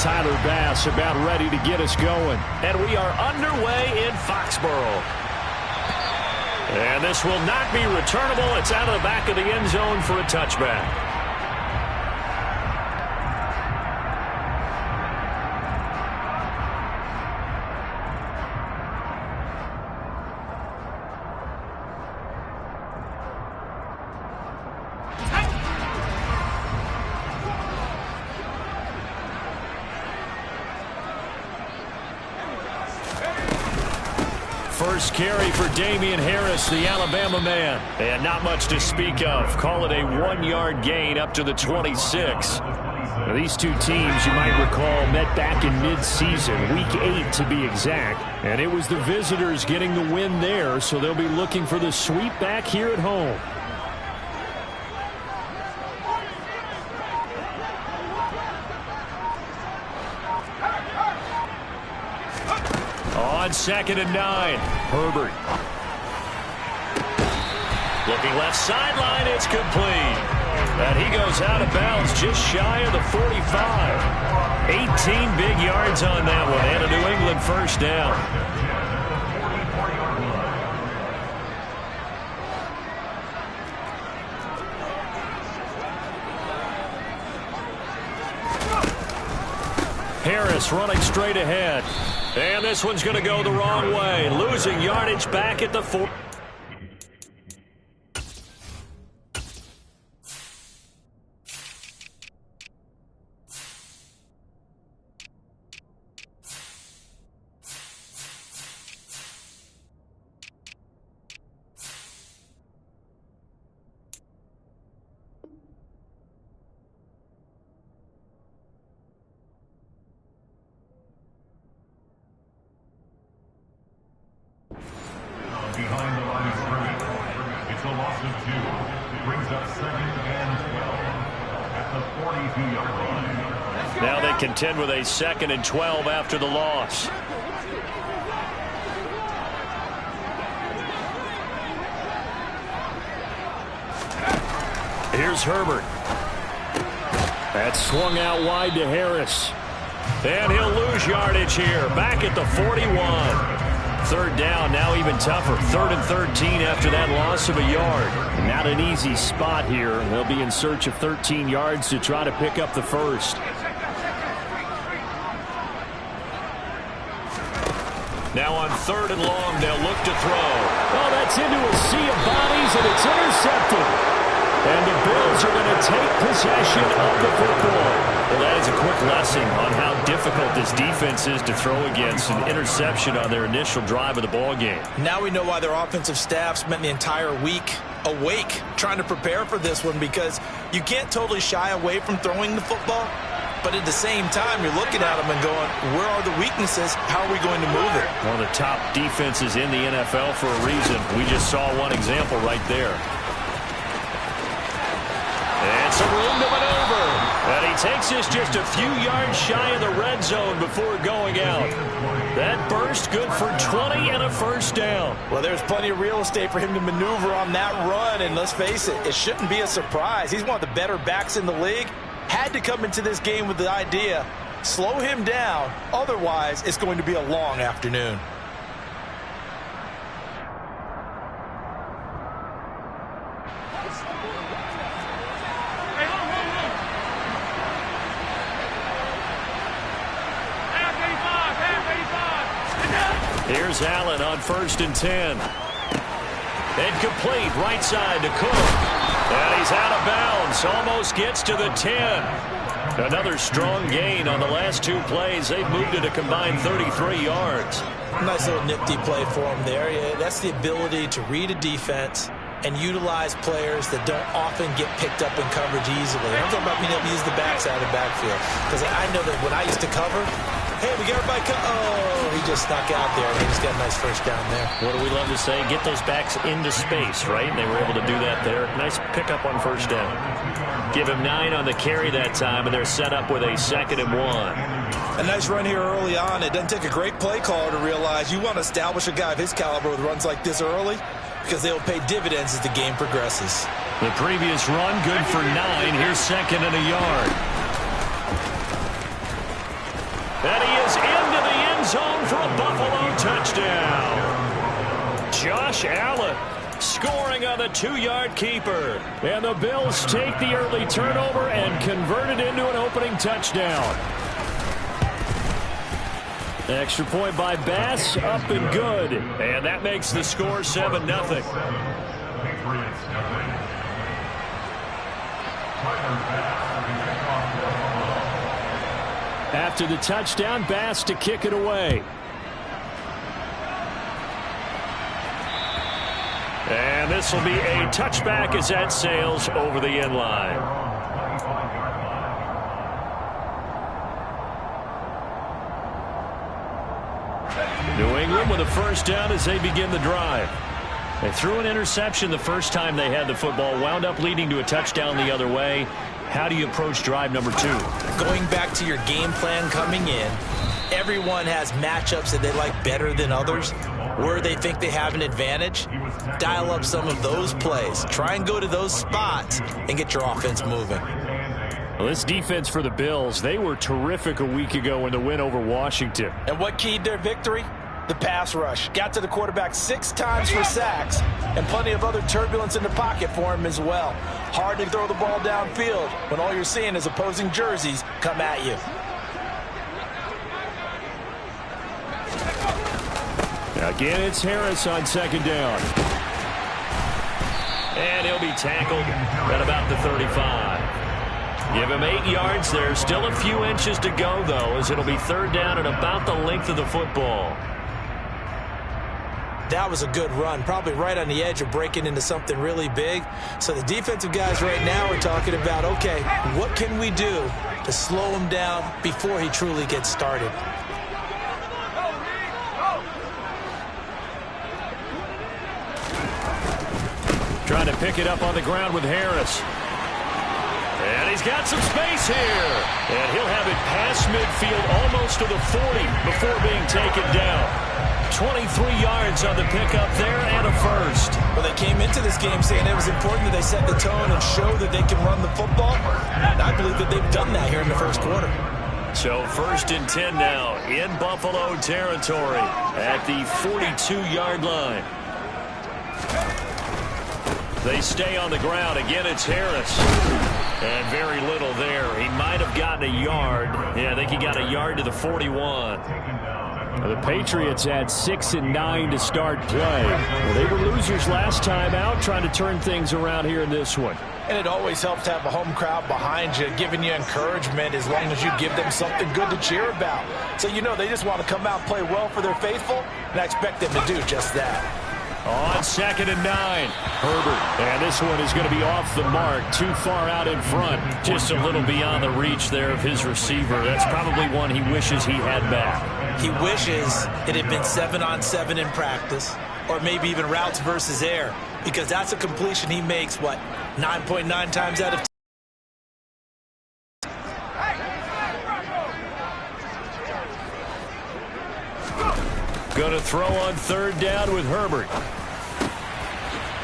Tyler Bass about ready to get us going. And we are underway in Foxborough. And this will not be returnable. It's out of the back of the end zone for a touchback. First carry for Damian Harris, the Alabama man. And not much to speak of. Call it a 1-yard gain up to the 26. Now, these two teams, you might recall, met back in mid-season, week 8 to be exact. And it was the visitors getting the win there, so they'll be looking for the sweep back here at home. On 2nd and 9, Herbert. Looking left sideline, it's complete. And he goes out of bounds just shy of the 45. 18 big yards on that one, and a New England first down. Harris running straight ahead. And this one's going to go the wrong way. Losing yardage back at the 4. Behind the line of scrimmage, it's a loss of 2. Brings up 2nd and 12 at the 42-yard line. Now they contend with a 2nd and 12 after the loss. Here's Herbert. That's swung out wide to Harris. And he'll lose yardage here. Back at the 41. 3rd down, now even tougher. 3rd and 13 after that loss of a yard. Not an easy spot here. They'll be in search of 13 yards to try to pick up the first. Now on 3rd and long, they'll look to throw. Oh, that's into a sea of bodies, and it's intercepted. And the Bills are going to take possession of the football. Well, that is a quick lesson on how difficult this defense is to throw against. An interception on their initial drive of the ball game. Now we know why their offensive staff spent the entire week awake trying to prepare for this one, because you can't totally shy away from throwing the football. But at the same time, you're looking at them and going, where are the weaknesses? How are we going to move it? One of the top defenses in the NFL for a reason. We just saw one example right there. And some room to maneuver. And he takes us just a few yards shy of the red zone before going out. That burst good for 20 and a first down. Well, there's plenty of real estate for him to maneuver on that run. And let's face it, it shouldn't be a surprise. He's one of the better backs in the league. Had to come into this game with the idea, slow him down. Otherwise, it's going to be a long afternoon. Here's Allen on 1st and 10. Incomplete, right side to Cook. And he's out of bounds, almost gets to the 10. Another strong gain on the last 2 plays. They've moved it a combined 33 yards. Nice little nifty play for him there. Yeah, that's the ability to read a defense and utilize players that don't often get picked up in coverage easily. I'm talking about being able to use the backside of the backfield. Because I know that when I used to cover, hey, we got everybody. Oh, he just snuck out there. He just got a nice first down there. What do we love to say? Get those backs into space, right? And they were able to do that there. Nice pickup on first down. Give him 9 on the carry that time, and they're set up with a 2nd and 1. A nice run here early on. It doesn't take a great play caller to realize you want to establish a guy of his caliber with runs like this early, because they'll pay dividends as the game progresses. The previous run, good for 9. Here's 2nd and a yard. And he is into the end zone for a Buffalo touchdown. Josh Allen scoring on the 2-yard keeper. And the Bills take the early turnover and convert it into an opening touchdown. Extra point by Bass, up and good. And that makes the score 7-0. After the touchdown, Bass to kick it away. And this will be a touchback as that sails over the end line. New England with a first down as they begin the drive. They threw an interception the first time they had the football, wound up leading to a touchdown the other way. How do you approach drive number 2? Going back to your game plan coming in, everyone has matchups that they like better than others, where they think they have an advantage. Dial up some of those plays. Try and go to those spots and get your offense moving. Well, this defense for the Bills, they were terrific a week ago in the win over Washington. And what keyed their victory? The pass rush. Got to the quarterback 6 times for sacks, and plenty of other turbulence in the pocket for him as well. Hard to throw the ball downfield when all you're seeing is opposing jerseys come at you. Again, it's Harris on second down. And he'll be tackled at about the 35. Give him 8 yards there. Still a few inches to go, though, as it'll be third down at about the length of the football. That was a good run, probably right on the edge of breaking into something really big. So the defensive guys right now are talking about, okay, what can we do to slow him down before he truly gets started? Trying to pick it up on the ground with Harris. And he's got some space here. And he'll have it past midfield almost to the 40 before being taken down. 23 yards on the pickup there and a first. Well, they came into this game saying it was important that they set the tone and show that they can run the football. And I believe that they've done that here in the first quarter. So 1st and 10 now in Buffalo territory at the 42-yard line. They stay on the ground. Again, it's Harris. And very little there. He might have gotten a yard. Yeah, I think he got a yard to the 41. The Patriots had 6 and 9 to start play. Well, they were losers last time out, trying to turn things around here in this one. And it always helps to have a home crowd behind you, giving you encouragement as long as you give them something good to cheer about. So you know they just want to come out and play well for their faithful, and I expect them to do just that. On 2nd and 9, Herbert. And this one is going to be off the mark, too far out in front. Just a little beyond the reach there of his receiver. That's probably one he wishes he had back. He wishes it had been 7-on-7 in practice, or maybe even routes versus air, because that's a completion he makes, 9.9 times out of 10. Going to throw on 3rd down with Herbert.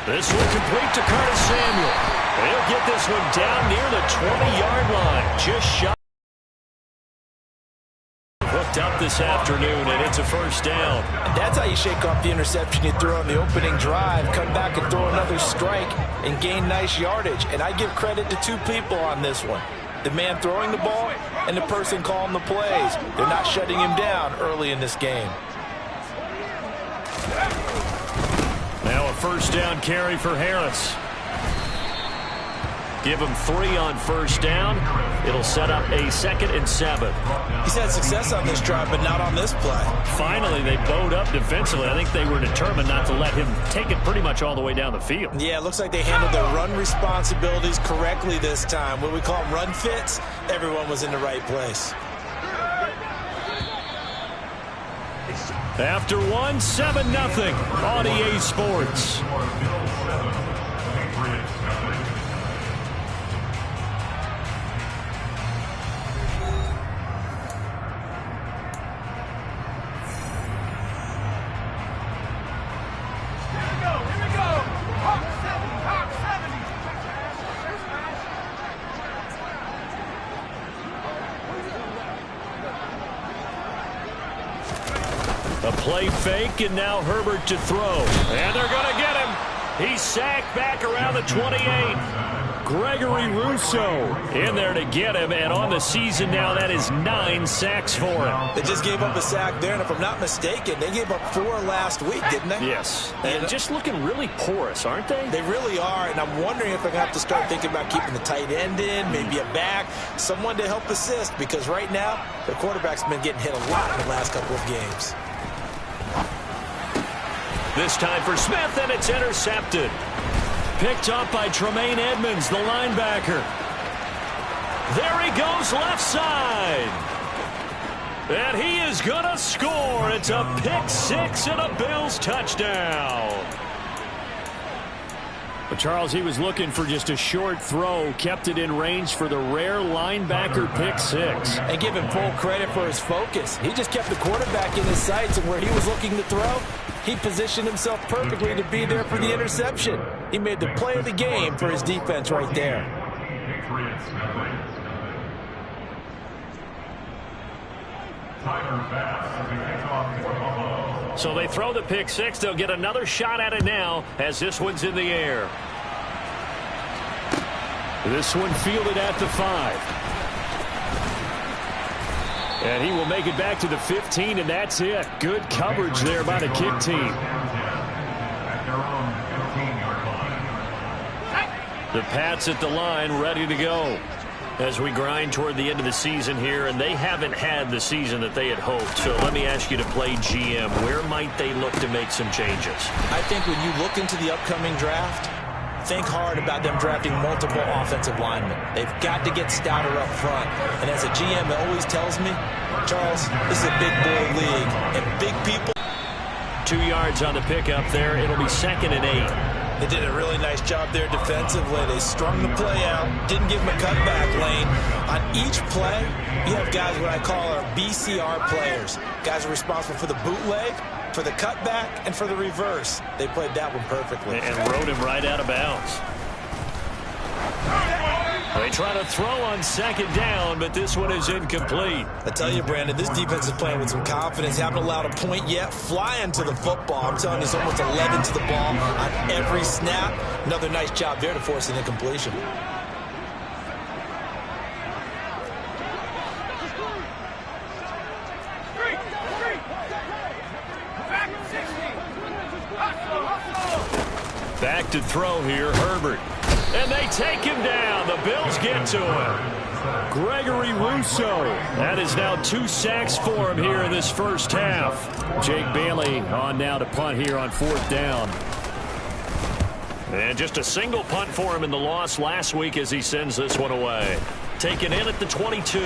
This one complete to Curtis Samuel. He'll get this one down near the 20-yard line. Just shot. Hooked up this afternoon, and it's a first down. And that's how you shake off the interception you threw on the opening drive, come back and throw another strike and gain nice yardage. And I give credit to 2 people on this one. The man throwing the ball and the person calling the plays. They're not shutting him down early in this game. Now a first down carry for Harris. Give him 3 on first down. It'll set up a 2nd and 7. He's had success on this drive, but not on this play. Finally, they bowed up defensively. I think they were determined not to let him take it pretty much all the way down the field. Yeah, it looks like they handled their run responsibilities correctly this time. What we call them run fits, everyone was in the right place. After 7-0 on EA Sports. A play fake, and now Herbert to throw. And they're going to get him. He's sacked back around the 28. Gregory Rousseau in there to get him, and on the season now, that is 9 sacks for him. They just gave up a sack there, and if I'm not mistaken, they gave up 4 last week, didn't they? Yes, and just looking really porous, aren't they? They really are, and I'm wondering if they're going to have to start thinking about keeping the tight end in, maybe a back, someone to help assist, because right now, the quarterback's been getting hit a lot in the last couple of games. This time for Smith, and it's intercepted. Picked up by Tremaine Edmonds, the linebacker. There he goes, left side. And he is going to score. It's a pick 6 and a Bills touchdown. But Charles, he was looking for just a short throw, kept it in range for the rare linebacker pick 6. And give him full credit for his focus. He just kept the quarterback in his sights, and where he was looking to throw, he positioned himself perfectly to be there for the interception. He made the play of the game for his defense right there. So they throw the pick 6. They'll get another shot at it now as this one's in the air. This one fielded at the 5. And he will make it back to the 15, and that's it. Good coverage there by the kick team. The Pats at the line, ready to go. As we grind toward the end of the season here, and they haven't had the season that they had hoped. So let me ask you to play GM. Where might they look to make some changes? I think when you look into the upcoming draft, think hard about them drafting multiple offensive linemen. They've got to get stouter up front. And as a GM always tells me, Charles, this is a big boy league, and big people. 2 yards on the pickup there. It'll be 2nd and 8. They did a really nice job there defensively. They strung the play out, didn't give him a cutback lane. On each play, you have guys what I call our BCR players. Guys are responsible for the bootleg, for the cutback, and for the reverse. They played that one perfectly. And rode him right out of bounds. They try to throw on 2nd down, but this one is incomplete. I tell you, Brandon, this defense is playing with some confidence. Haven't allowed a point yet. Flying to the football. I'm telling you, it's almost 11 to the ball on every snap. Another nice job there to force an incompletion. Back to throw here, Herbert. And they take him down. The Bills get to him. Gregory Rousseau. That is now 2 sacks for him here in this first half. Jake Bailey on now to punt here on 4th down. And just a single punt for him in the loss last week as he sends this one away. Taken in at the 22.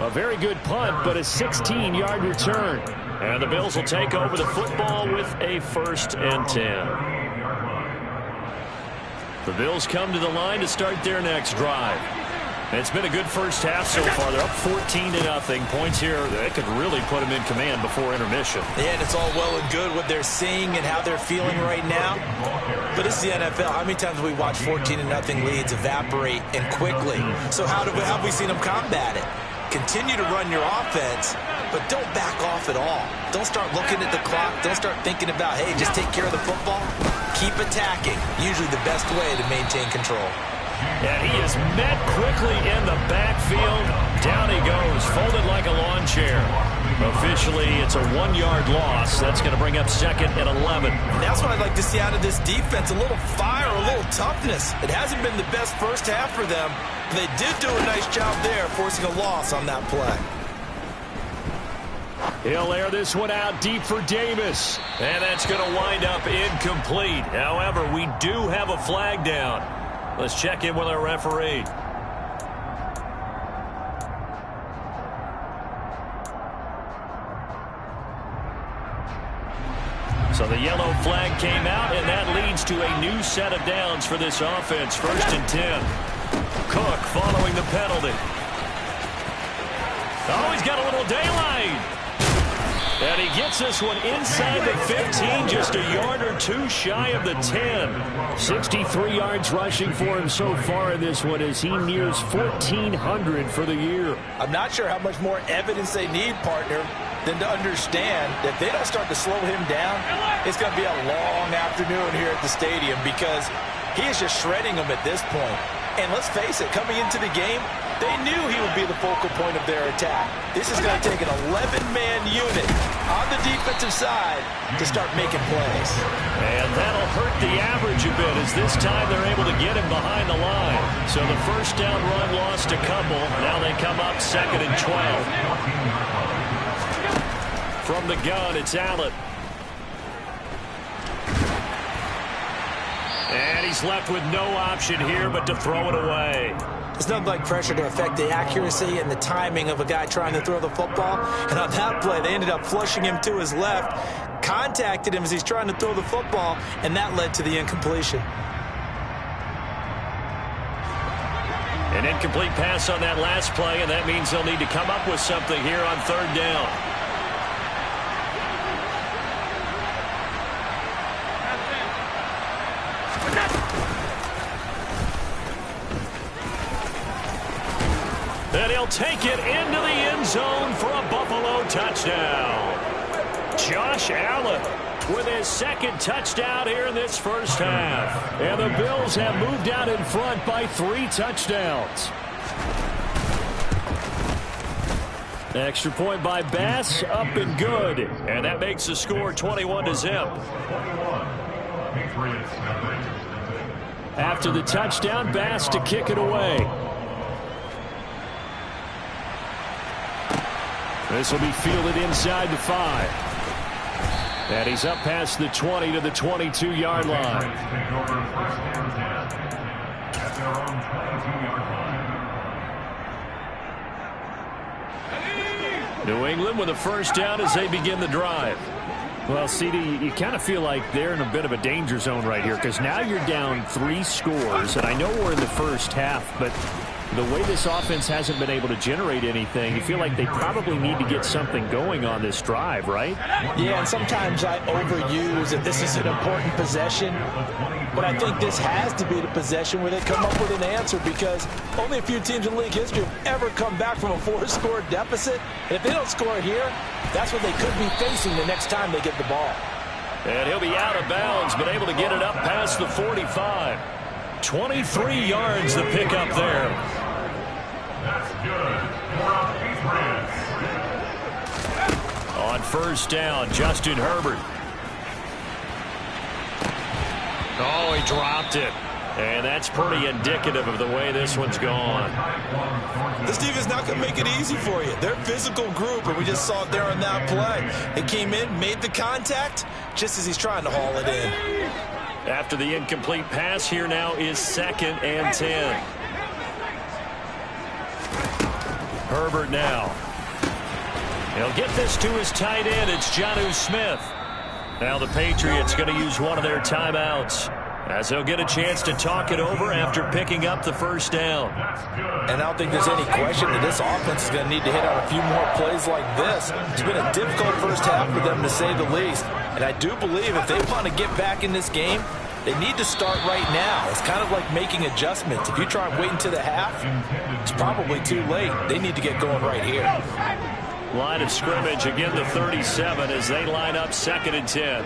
A very good punt, but a 16-yard return. And the Bills will take over the football with a 1st and 10. The Bills come to the line to start their next drive. It's been a good first half so far. They're up 14-0. Points here that could really put them in command before intermission. Yeah, and it's all well and good what they're seeing and how they're feeling right now. But it's the NFL. How many times have we watched 14-0 leads evaporate and quickly? So how have we seen them combat it? Continue to run your offense, but don't back off at all. Don't start looking at the clock. Don't start thinking about, hey, just take care of the football. Keep attacking. Usually the best way to maintain control. And he is met quickly in the backfield. Down he goes, folded like a lawn chair. Officially, it's a 1-yard loss. That's going to bring up 2nd and 11. That's what I'd like to see out of this defense. A little fire, a little toughness. It hasn't been the best first half for them. But they did do a nice job there, forcing a loss on that play. He'll air this one out deep for Davis. And that's going to wind up incomplete. However, we do have a flag down. Let's check in with our referee. So the yellow flag came out, and that leads to a new set of downs for this offense. 1st and 10. Cook following the penalty. Oh, he's got a little daylight. And he gets this one inside the 15, just a yard or two shy of the 10. 63 yards rushing for him so far in this one as he nears 1,400 for the year. I'm not sure how much more evidence they need, partner, than to understand that if they don't start to slow him down, it's going to be a long afternoon here at the stadium because he is just shredding them at this point. And let's face it, coming into the game, they knew he would be the focal point of their attack. This is going to take an 11-man unit on the defensive side to start making plays. And that'll hurt the average a bit as this time they're able to get him behind the line. So the first down run lost a couple. Now they come up 2nd and 12. From the gun, it's Allen. And he's left with no option here but to throw it away. There's nothing like pressure to affect the accuracy and the timing of a guy trying to throw the football. And on that play, they ended up flushing him to his left, contacted him as he's trying to throw the football, and that led to the incompletion. An incomplete pass on that last play, and that means they'll need to come up with something here on 3rd down. And he'll take it into the end zone for a Buffalo touchdown. Josh Allen with his 2nd touchdown here in this first half. And the Bills have moved out in front by 3 touchdowns. Extra point by Bass, up and good. And that makes the score 21-0. After the touchdown, Bass to kick it away. This will be fielded inside the 5. And he's up past the 20 to the 22-yard line. New England with a first down as they begin the drive. Well, CD, you kind of feel like they're in a bit of a danger zone right here because now you're down 3 scores. And I know we're in the first half, but the way this offense hasn't been able to generate anything, you feel like they probably need to get something going on this drive, right? Yeah, and sometimes I overuse that this is an important possession, but I think this has to be the possession where they come up with an answer because only a few teams in league history have ever come back from a 4-score deficit. And if they don't score here, that's what they could be facing the next time they get the ball. And he'll be out of bounds, but able to get it up past the 45. 23 yards to pick up there. That's good. On first down, Justin Herbert. Oh, he dropped it. And that's pretty indicative of the way this one's gone. This defense is not going to make it easy for you. They're a physical group, and we just saw it there on that play. They came in, made the contact, just as he's trying to haul it in. After the incomplete pass, here now is 2nd and 10. Herbert now. He'll get this to his tight end. It's Jonnu Smith. Now the Patriots going to use one of their timeouts as they'll get a chance to talk it over after picking up the first down. And I don't think there's any question that this offense is going to need to hit out a few more plays like this. It's been a difficult first half for them, to say the least. And I do believe if they want to get back in this game, they need to start right now. It's kind of like making adjustments. If you try and wait until the half, it's probably too late. They need to get going right here. Line of scrimmage, again the 37 as they line up 2nd and 10.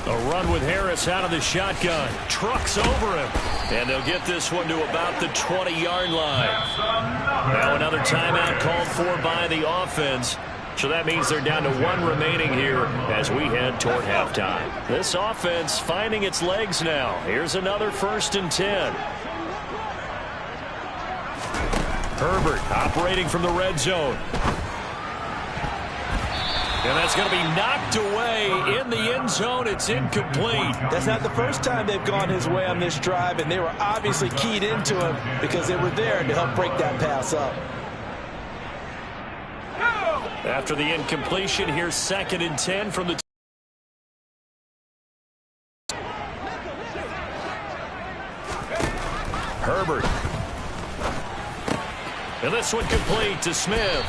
A run with Harris out of the shotgun. Trucks over him. And they'll get this one to about the 20-yard line. Now another timeout called for by the offense. So that means they're down to 1 remaining here as we head toward halftime. This offense finding its legs now. Here's another 1st and 10. Herbert operating from the red zone. And that's going to be knocked away in the end zone. It's incomplete. That's not the first time they've gone his way on this drive, and they were obviously keyed into him because they were there to help break that pass up. After the incompletion, here's 2nd and 10 from the Herbert. And this one complete to Smith.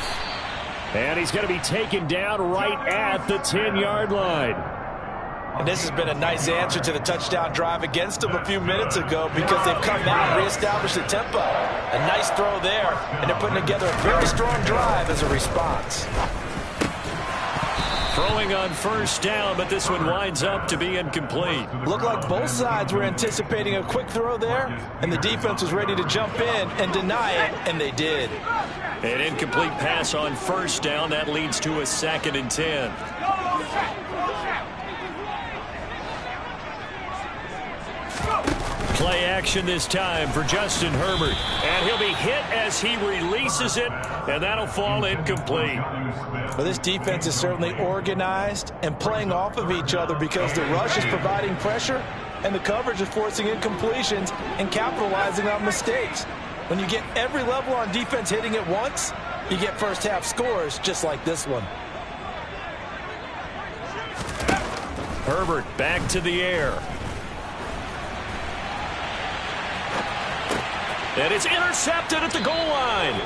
And he's going to be taken down right at the 10-yard line. And this has been a nice answer to the touchdown drive against them a few minutes ago because they've come out and reestablished the tempo. A nice throw there, and they're putting together a very strong drive as a response. Throwing on first down, but this one winds up to be incomplete. Looked like both sides were anticipating a quick throw there, and the defense was ready to jump in and deny it, and they did. An incomplete pass on first down. That leads to a 2nd and 10. Play action this time for Justin Herbert. And he'll be hit as he releases it, and that'll fall incomplete. Well, this defense is certainly organized and playing off of each other because the rush is providing pressure and the coverage is forcing incompletions and capitalizing on mistakes. When you get every level on defense hitting at once, you get first half scores just like this one. Herbert back to the air. And it's intercepted at the goal line.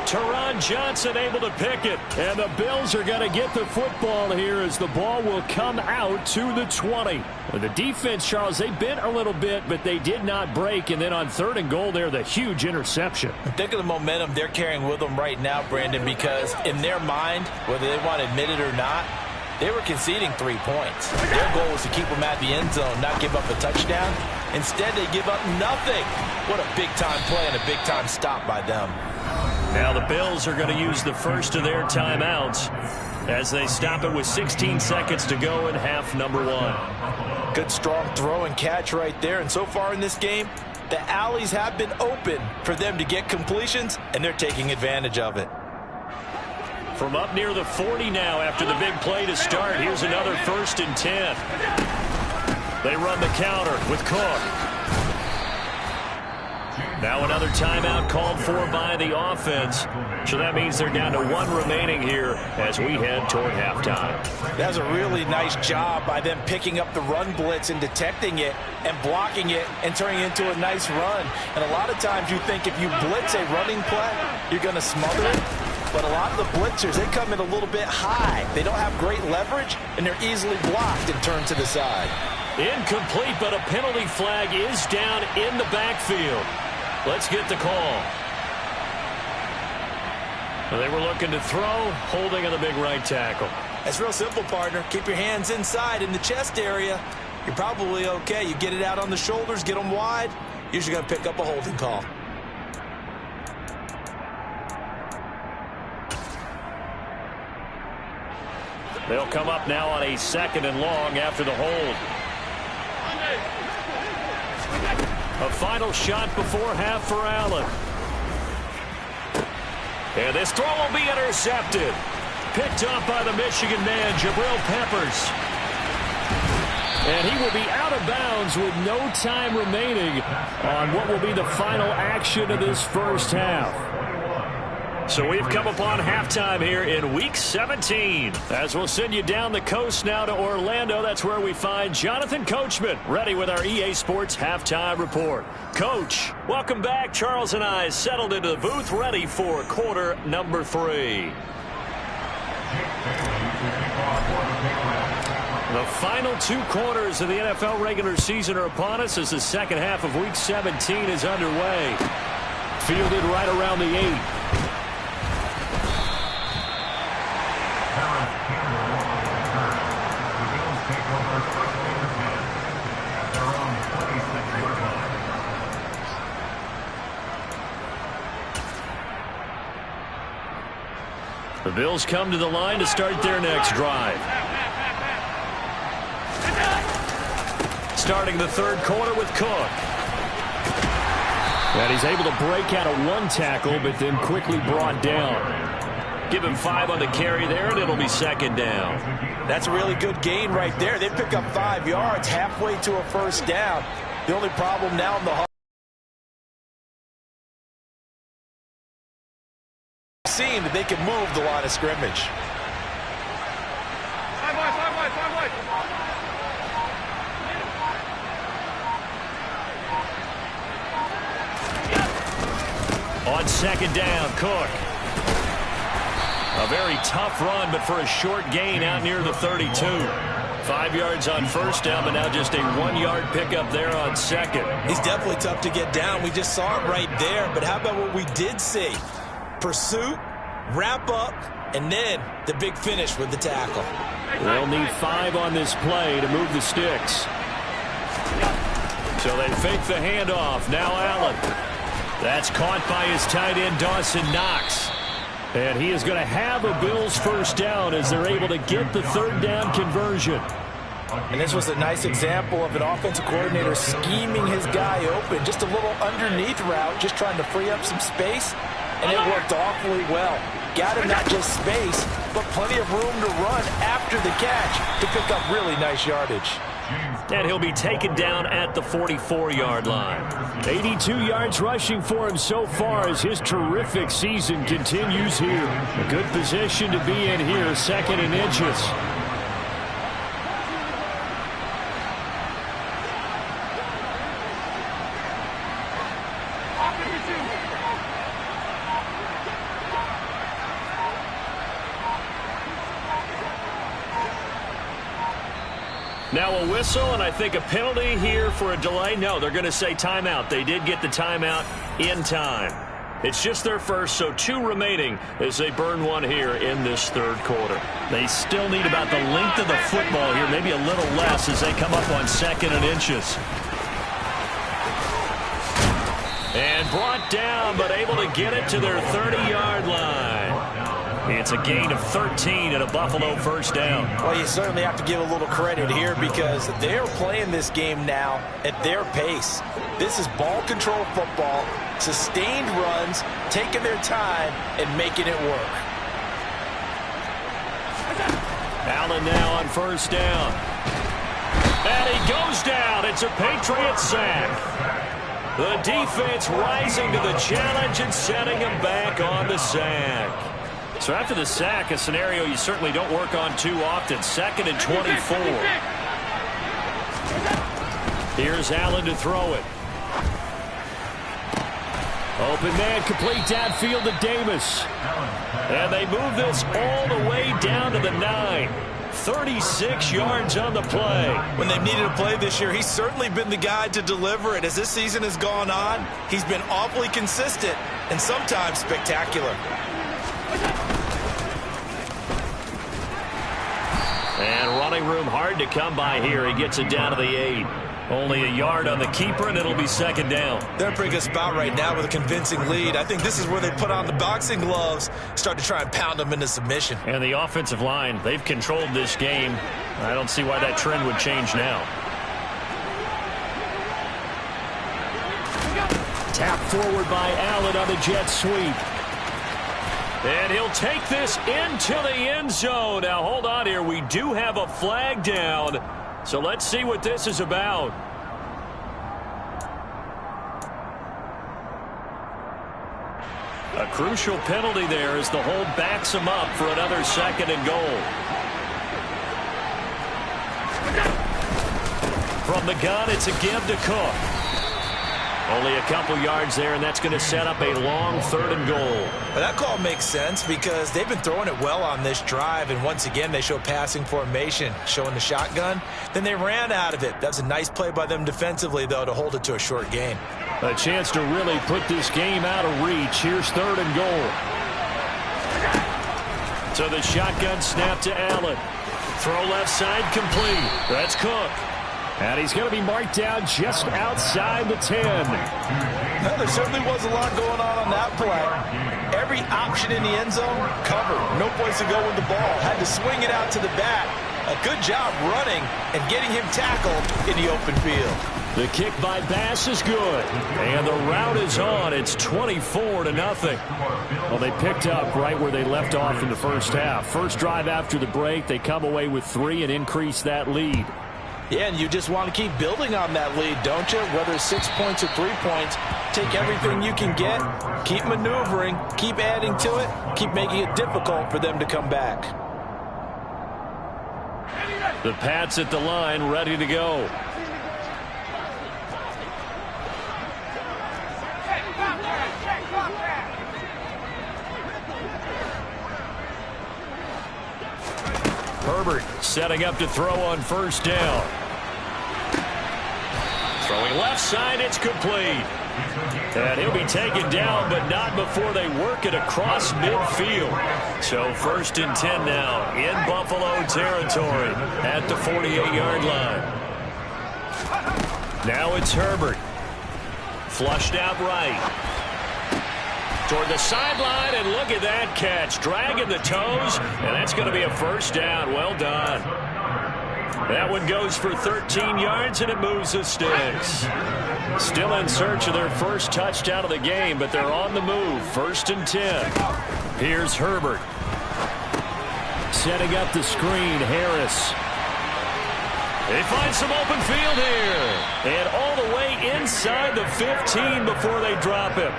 Teron Johnson able to pick it. And the Bills are going to get the football here as the ball will come out to the 20. The defense, Charles, they bent a little bit, but they did not break. And then on 3rd and goal there, the huge interception. Think of the momentum they're carrying with them right now, Brandon, because in their mind, whether they want to admit it or not, they were conceding 3 points. Their goal was to keep them at the end zone, not give up a touchdown. Instead, they give up nothing. What a big-time play and a big-time stop by them. Now the Bills are going to use the first of their timeouts as they stop it with 16 seconds to go in half number 1. Good, strong throw and catch right there. And so far in this game, the alleys have been open for them to get completions, and they're taking advantage of it. From up near the 40 now after the big play to start. Here's another 1st and 10. They run the counter with Cook. Now another timeout called for by the offense. So that means they're down to 1 remaining here as we head toward halftime. That's a really nice job by them picking up the run blitz and detecting it and blocking it and turning it into a nice run. And a lot of times you think if you blitz a running play, you're going to smother it. But a lot of the blitzers, they come in a little bit high. They don't have great leverage, and they're easily blocked and turned to the side. Incomplete, but a penalty flag is down in the backfield. Let's get the call. They were looking to throw, holding on the big right tackle. That's real simple, partner. Keep your hands inside in the chest area. You're probably okay. You get it out on the shoulders, get them wide. Usually going to pick up a holding call. They'll come up now on a 2nd and long after the hold. A final shot before half for Allen. And this throw will be intercepted. Picked up by the Michigan man, Jabril Peppers. And he will be out of bounds with no time remaining on what will be the final action of this first half. So we've come upon halftime here in Week 17. As we'll send you down the coast now to Orlando. That's where we find Jonathan Coachman ready with our EA Sports Halftime Report. Coach, welcome back. Charles and I settled into the booth ready for quarter number 3. The final 2 quarters of the NFL regular season are upon us as the second half of Week 17 is underway. Fielded right around the 8. The Bills come to the line to start their next drive. Starting the 3rd quarter with Cook. And he's able to break out of 1 tackle, but then quickly brought down. Give him 5 on the carry there, and it'll be 2nd down. That's a really good gain right there. They pick up 5 yards halfway to a first down. The only problem now in the seem that they can move the line of scrimmage. On 2nd down, Cook. A very tough run, but for a short gain out near the 32. 5 yards on first down, but now just a 1-yard pickup there on second. He's definitely tough to get down. We just saw it right there, but how about what we did see? Pursuit, wrap up, and then the big finish with the tackle. They'll need 5 on this play to move the sticks. So they fake the handoff. Now Allen. That's caught by his tight end, Dawson Knox. And he is going to have a Bills first down as they're able to get the third down conversion. And this was a nice example of an offensive coordinator scheming his guy open. Just a little underneath route, just trying to free up some space. And it worked awfully well. Got him not just space, but plenty of room to run after the catch to pick up really nice yardage. And he'll be taken down at the 44-yard line. 82 yards rushing for him so far as his terrific season continues here. A good position to be in here, 2nd and inches. Now a whistle, and I think a penalty here for a delay. No, they're going to say timeout. They did get the timeout in time. It's just their first, so 2 remaining as they burn one here in this third quarter. They still need about the length of the football here, maybe a little less as they come up on 2nd and inches. And brought down, but able to get it to their 30-yard line. It's a gain of 13 and a Buffalo first down. Well, you certainly have to give a little credit here because they're playing this game now at their pace. This is ball control football, sustained runs, taking their time and making it work. Allen now on first down. And he goes down. It's a Patriot sack. The defense rising to the challenge and setting him back on the sack. So after the sack, a scenario you certainly don't work on too often. 2nd and 24. Here's Allen to throw it. Open man, complete downfield to Davis. And they move this all the way down to the 9. 36 yards on the play. When they've needed a play this year, he's certainly been the guy to deliver it. As this season has gone on, he's been awfully consistent and sometimes spectacular. And running room hard to come by here. He gets it down to the 8. Only a yard on the keeper, and it'll be 2nd down. They're in a pretty good spot right now with a convincing lead. I think this is where they put on the boxing gloves, start to try and pound them into submission. And the offensive line, they've controlled this game. I don't see why that trend would change now. Tap forward by Allen on the jet sweep. And he'll take this into the end zone. Now, hold on here. We do have a flag down. So let's see what this is about. A crucial penalty there as the hold backs him up for another 2nd and goal. From the gun, it's a give to Cook. Only a couple yards there, and that's going to set up a long 3rd and goal. But that call makes sense because they've been throwing it well on this drive, and once again they show passing formation, showing the shotgun. Then they ran out of it. That's a nice play by them defensively, though, to hold it to a short gain. A chance to really put this game out of reach. Here's 3rd and goal. So the shotgun snap to Allen. Throw left side complete. That's Cook. And he's going to be marked down just outside the 10. Well, there certainly was a lot going on that play. Every option in the end zone covered. No place to go with the ball. Had to swing it out to the back. A good job running and getting him tackled in the open field. The kick by Bass is good. And the route is on. It's 24-0. Well, they picked up right where they left off in the first half. First drive after the break, they come away with 3 and increase that lead. Yeah, and you just want to keep building on that lead, don't you? Whether it's 6 points or 3 points, take everything you can get, keep maneuvering, keep adding to it, keep making it difficult for them to come back. The Pats at the line, ready to go. Herbert setting up to throw on first down. Throwing left side, it's complete. And he'll be taken down, but not before they work it across midfield. So 1st and 10 now in Buffalo territory at the 48-yard line. Now it's Herbert. Flushed out right. Toward the sideline, and look at that catch. Dragging the toes, and that's going to be a first down. Well done. That one goes for 13 yards, and it moves the sticks. Still in search of their first touchdown of the game, but they're on the move. 1st and 10. Here's Herbert. Setting up the screen, Harris. They find some open field here. And all the way inside the 15 before they drop him.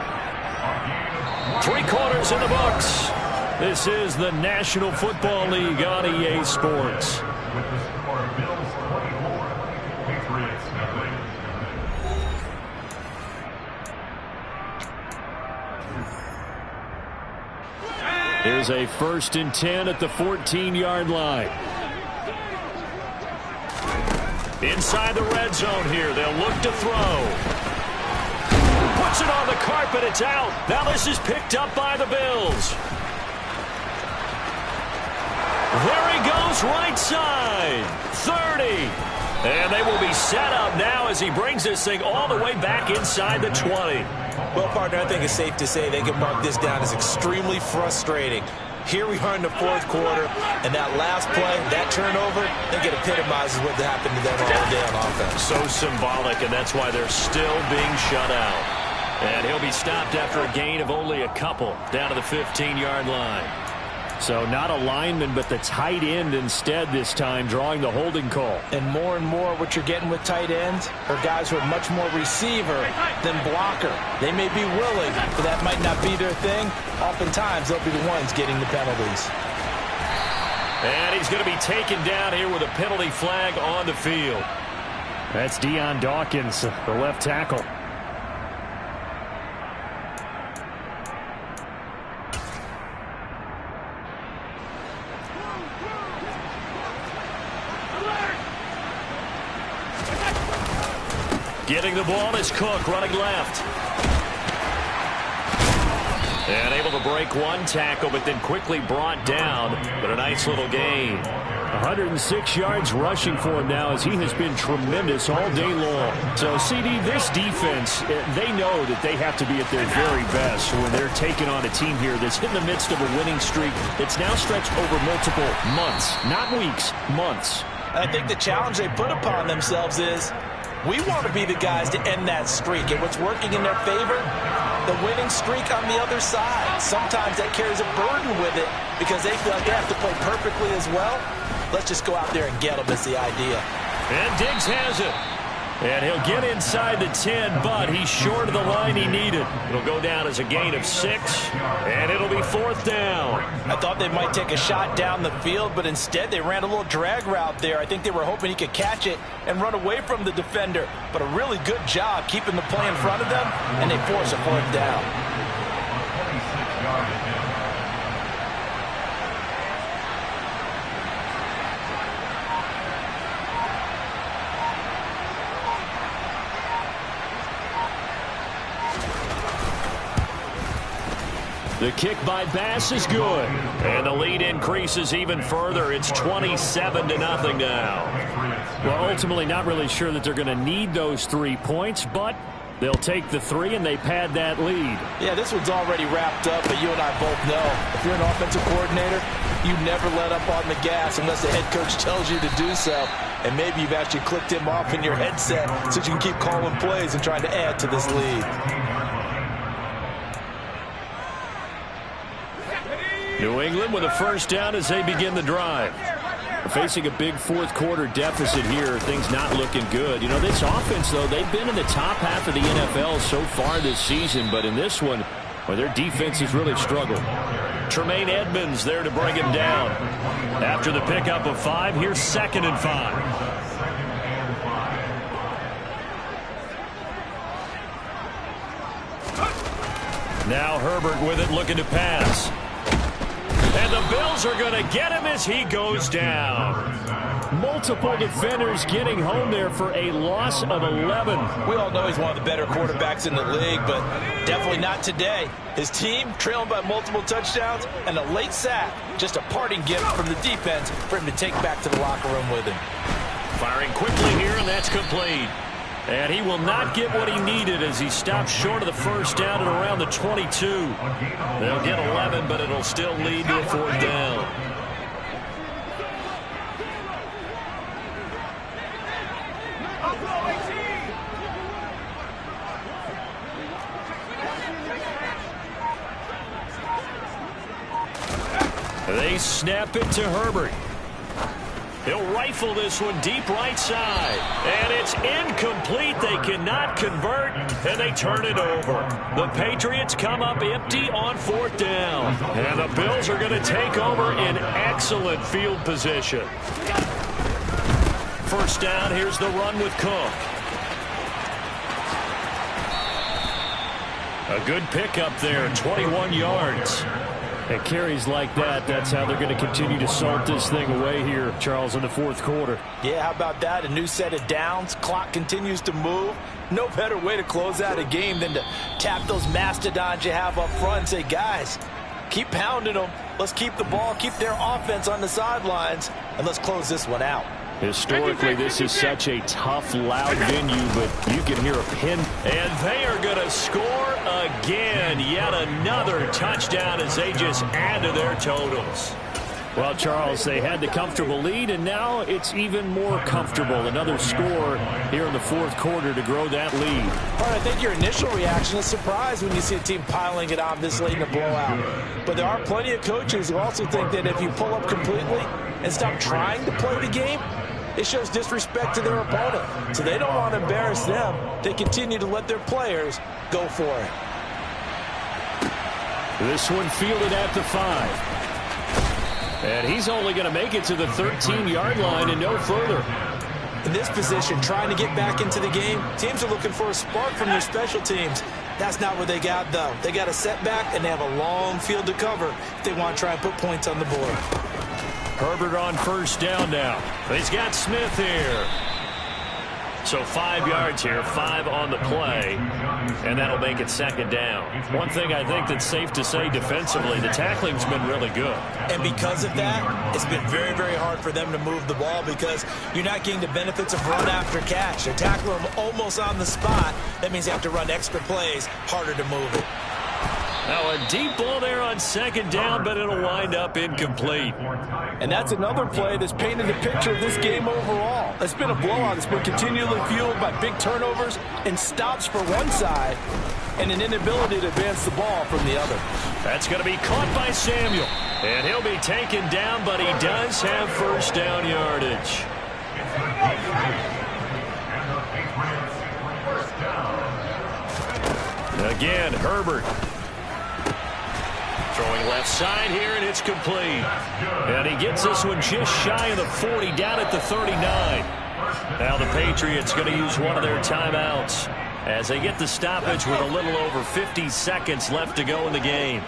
3 quarters in the books. This is the National Football League on EA Sports. With the score, Bills 24, Patriots nothing. Here's a 1st and 10 at the 14-yard line. Inside the red zone here. They'll look to throw. Puts it on the carpet. It's out. Now this is picked up by the Bills. There he goes, right side. 30. And they will be set up now as he brings this thing all the way back inside the 20. Well, partner, I think it's safe to say they can mark this down as extremely frustrating. Here we are in the 4th quarter, and that last play, that turnover, I think it epitomizes what happened to them all day on offense. So symbolic, and that's why they're still being shut out. And he'll be stopped after a gain of only a couple down to the 15-yard line. So not a lineman, but the tight end instead this time, drawing the holding call. And more what you're getting with tight ends are guys who are much more receiver than blocker. They may be willing, but that might not be their thing. Oftentimes, they'll be the ones getting the penalties. And he's going to be taken down here with a penalty flag on the field. That's Deion Dawkins, the left tackle. Getting the ball is Cook, running left. And able to break one tackle, but then quickly brought down. But a nice little gain. 106 yards rushing for him now as he has been tremendous all day long. So, CD, this defense, they know that they have to be at their very best when they're taking on a team here that's in the midst of a winning streak that's now stretched over multiple months. Not weeks, months. I think the challenge they put upon themselves is we want to be the guys to end that streak. And what's working in their favor? The winning streak on the other side. Sometimes that carries a burden with it because they feel like they have to play perfectly as well. Let's just go out there and get them is the idea. And Diggs has it. And he'll get inside the 10, but he's short of the line he needed. It'll go down as a gain of 6, and it'll be 4th down. I thought they might take a shot down the field, but instead they ran a little drag route there. I think they were hoping he could catch it and run away from the defender. But a really good job keeping the play in front of them, and they force a 4th down. 26-yard attempt. The kick by Bass is good. And the lead increases even further. It's 27-0 now. Well, ultimately not really sure that they're going to need those 3 points, but they'll take the 3 and they pad that lead. Yeah, this one's already wrapped up, but you and I both know if you're an offensive coordinator, you never let up on the gas unless the head coach tells you to do so. And maybe you've actually clicked him off in your headset so you can keep calling plays and trying to add to this lead. New England with a first down as they begin the drive. Facing a big 4th quarter deficit here, things not looking good. You know, this offense, though, they've been in the top half of the NFL so far this season, but in this one, well, their defense has really struggled. Tremaine Edmonds there to bring him down. After the pickup of 5, here's 2nd and 5. Now Herbert with it, looking to pass. And the Bills are going to get him as he goes down. Multiple defenders getting home there for a loss of 11. We all know he's one of the better quarterbacks in the league, but definitely not today. His team trailing by multiple touchdowns and a late sack. Just a parting gift from the defense for him to take back to the locker room with him. Firing quickly here, and that's complete. And he will not get what he needed as he stopped short of the first down at around the 22. They'll get 11, but it'll still lead to a fourth down. They snap it to Herbert. He'll rifle this one deep right side. And it's incomplete. They cannot convert, and they turn it over. The Patriots come up empty on fourth down. And the Bills are going to take over in excellent field position. First down, here's the run with Cook. A good pickup there, 21 yards. And carries like that, that's how they're going to continue to salt this thing away here, Charles, in the fourth quarter. Yeah, how about that? A new set of downs. Clock continues to move. No better way to close out a game than to tap those mastodons you have up front and say, guys, keep pounding them. Let's keep the ball, keep their offense on the sidelines, and let's close this one out. Historically, this is such a tough, loud venue, but you can hear a pin. And they are going to score again. Yet another touchdown as they just add to their totals. Well, Charles, they had the comfortable lead, and now it's even more comfortable. Another score here in the fourth quarter to grow that lead. All right, I think your initial reaction is surprise when you see a team piling it on this late in a blowout. But there are plenty of coaches who also think that if you pull up completely and stop trying to play the game, it shows disrespect to their opponent. So they don't want to embarrass them. They continue to let their players go for it. This one fielded at the 5. And he's only going to make it to the 13-yard line and no further. In this position, trying to get back into the game, teams are looking for a spark from their special teams. That's not what they got, though. They got a setback, and they have a long field to cover if they want to try and put points on the board. Herbert on first down now. He's got Smith here. So 5 yards here, 5 on the play, and that'll make it second down. One thing I think that's safe to say defensively, the tackling's been really good. And because of that, it's been very, very hard for them to move the ball because you're not getting the benefits of run after catch. They're tackling them almost on the spot. That means you have to run extra plays, harder to move it. Now a deep ball there on second down, but it'll wind up incomplete. And that's another play that's painted the picture of this game overall. It's been a blowout. It's been continually fueled by big turnovers and stops for one side and an inability to advance the ball from the other. That's going to be caught by Samuel. And he'll be taken down, but he does have first down yardage. Again, Herbert. Throwing left side here, and it's complete. And he gets this one just shy of the 40, down at the 39. Now the Patriots going to use one of their timeouts as they get the stoppage with a little over 50 seconds left to go in the game.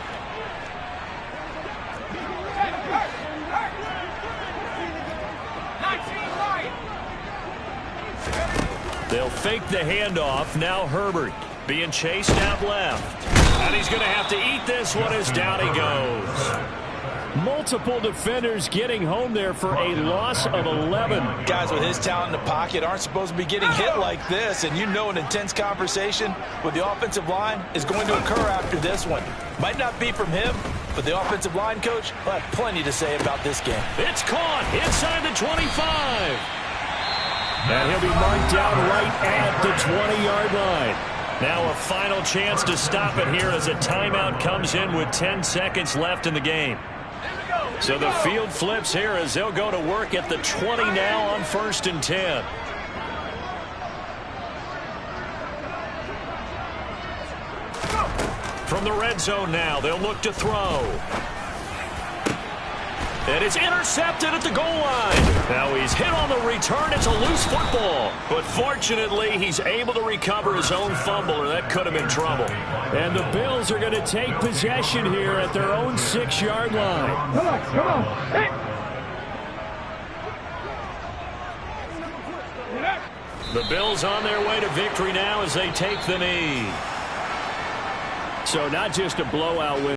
They'll fake the handoff. Now Herbert being chased out left. And he's going to have to eat this one as down he goes. Multiple defenders getting home there for a loss of 11. Guys with his talent in the pocket aren't supposed to be getting hit like this, and you know an intense conversation with the offensive line is going to occur after this one. Might not be from him, but the offensive line coach will have plenty to say about this game. It's caught inside the 25. And he'll be marked down right at the 20-yard line. Now a final chance to stop it here as a timeout comes in with 10 seconds left in the game. So the field flips here as they'll go to work at the 20 now on 1st and 10. From the red zone now, they'll look to throw. And it's intercepted at the goal line. Now he's hit on the return. It's a loose football. But fortunately, he's able to recover his own fumble, or that could have been trouble. And the Bills are going to take possession here at their own 6-yard line. Come on. Hey. The Bills on their way to victory now as they take the knee. So not just a blowout win.